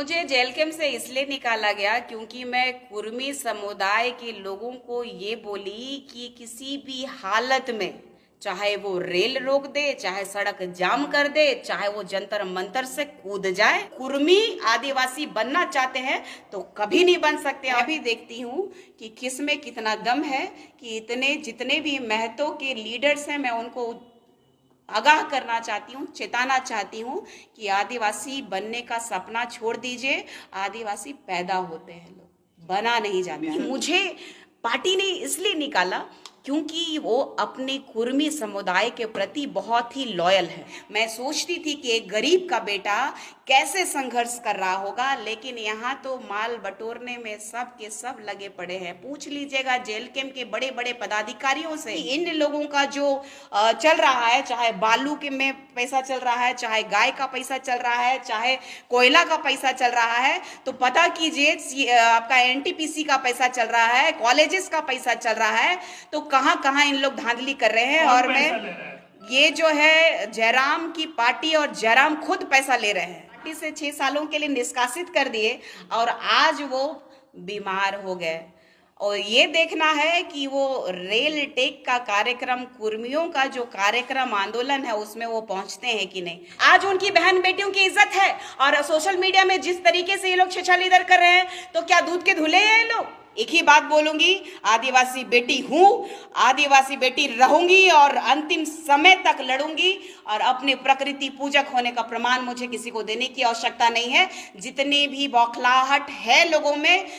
मुझे jail camp से इसलिए निकाला गया क्योंकि मैं कुर्मी समुदाय के लोगों को ये बोली कि किसी भी हालत में, चाहे वो रेल रोक दे, चाहे सड़क जाम कर दे, चाहे वो जंतर मंतर से कूद जाए, कुर्मी आदिवासी बनना चाहते हैं तो कभी नहीं बन सकते। अभी देखती हूँ कि किस में कितना दम है कि इतने जितने भी महतो के लीडर्स हैं, मैं उनको आगाह करना चाहती हूँ, चेताना चाहती हूँ कि आदिवासी बनने का सपना छोड़ दीजिए। आदिवासी पैदा होते हैं, लोग बना नहीं जाते। मुझे पार्टी ने इसलिए निकाला क्योंकि वो अपने कुर्मी समुदाय के प्रति बहुत ही लॉयल है। मैं सोचती थी कि एक गरीब का बेटा कैसे संघर्ष कर रहा होगा, लेकिन यहाँ तो माल बटोरने में सब के सब लगे पड़े हैं। पूछ लीजिएगा जेल कैंप के बड़े बड़े पदाधिकारियों से, इन लोगों का जो चल रहा है, चाहे बालू के में पैसा चल रहा है, चाहे गाय का पैसा चल रहा है, चाहे कोयला का पैसा चल रहा है, तो पता कीजिए आपका एनटीपीसी का पैसा चल रहा है, कॉलेजेस का पैसा चल रहा है, तो कहां कहां इन लोग धांधली कर रहे हैं। और मैं ये जो है जयराम की पार्टी और जयराम खुद पैसा ले रहे हैं। पार्टी से 6 सालों के लिए निष्कासित कर दिए और आज वो बीमार हो गए। और ये देखना है कि वो रेल टेक का कार्यक्रम, कुर्मियों का जो कार्यक्रम आंदोलन है, उसमें वो पहुंचते हैं कि नहीं। आज उनकी बहन बेटियों की इज्जत है और सोशल मीडिया में जिस तरीके से ये लोग छेछालीदर कर रहे हैं, तो क्या दूध के धुले हैं ये लोग। एक ही बात बोलूंगी, आदिवासी बेटी हूं, आदिवासी बेटी रहूंगी और अंतिम समय तक लड़ूंगी। और अपने प्रकृति पूजक होने का प्रमाण मुझे किसी को देने की आवश्यकता नहीं है। जितनी भी बौखलाहट है लोगों में,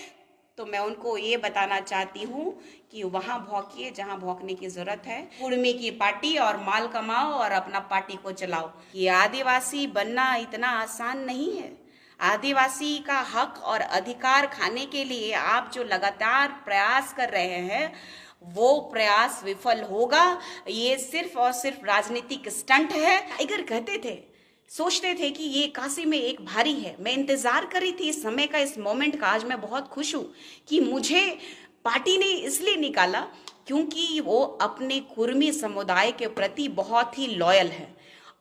तो मैं उनको ये बताना चाहती हूँ कि वहां भौंकिए जहां भौंकने की जरूरत है। कुर्मी की पार्टी और माल कमाओ और अपना पार्टी को चलाओ। ये आदिवासी बनना इतना आसान नहीं है। आदिवासी का हक और अधिकार खाने के लिए आप जो लगातार प्रयास कर रहे हैं, वो प्रयास विफल होगा। ये सिर्फ और सिर्फ राजनीतिक स्टंट है। अगर कहते थे, सोचते थे कि ये काशी में एक भारी है। मैं इंतजार कर रही थी इस समय का, इस मोमेंट का। आज मैं बहुत खुश हूँ कि मुझे पार्टी ने इसलिए निकाला क्योंकि वो अपने कुर्मी समुदाय के प्रति बहुत ही लॉयल है।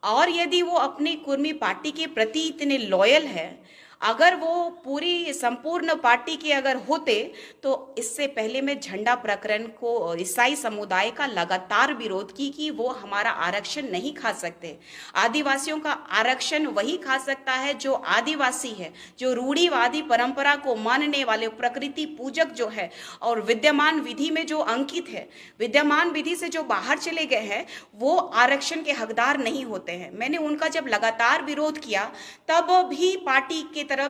और यदि वो अपनी कुर्मी पार्टी के प्रति इतने लॉयल है, अगर वो पूरी संपूर्ण पार्टी के अगर होते, तो इससे पहले मैं झंडा प्रकरण को ईसाई समुदाय का लगातार विरोध की कि वो हमारा आरक्षण नहीं खा सकते। आदिवासियों का आरक्षण वही खा सकता है जो आदिवासी है, जो रूढ़िवादी परंपरा को मानने वाले, प्रकृति पूजक जो है और विद्यमान विधि में जो अंकित है, विद्यमान विधि से जो बाहर चले गए हैं, वो आरक्षण के हकदार नहीं होते हैं। मैंने उनका जब लगातार विरोध किया, तब भी पार्टी के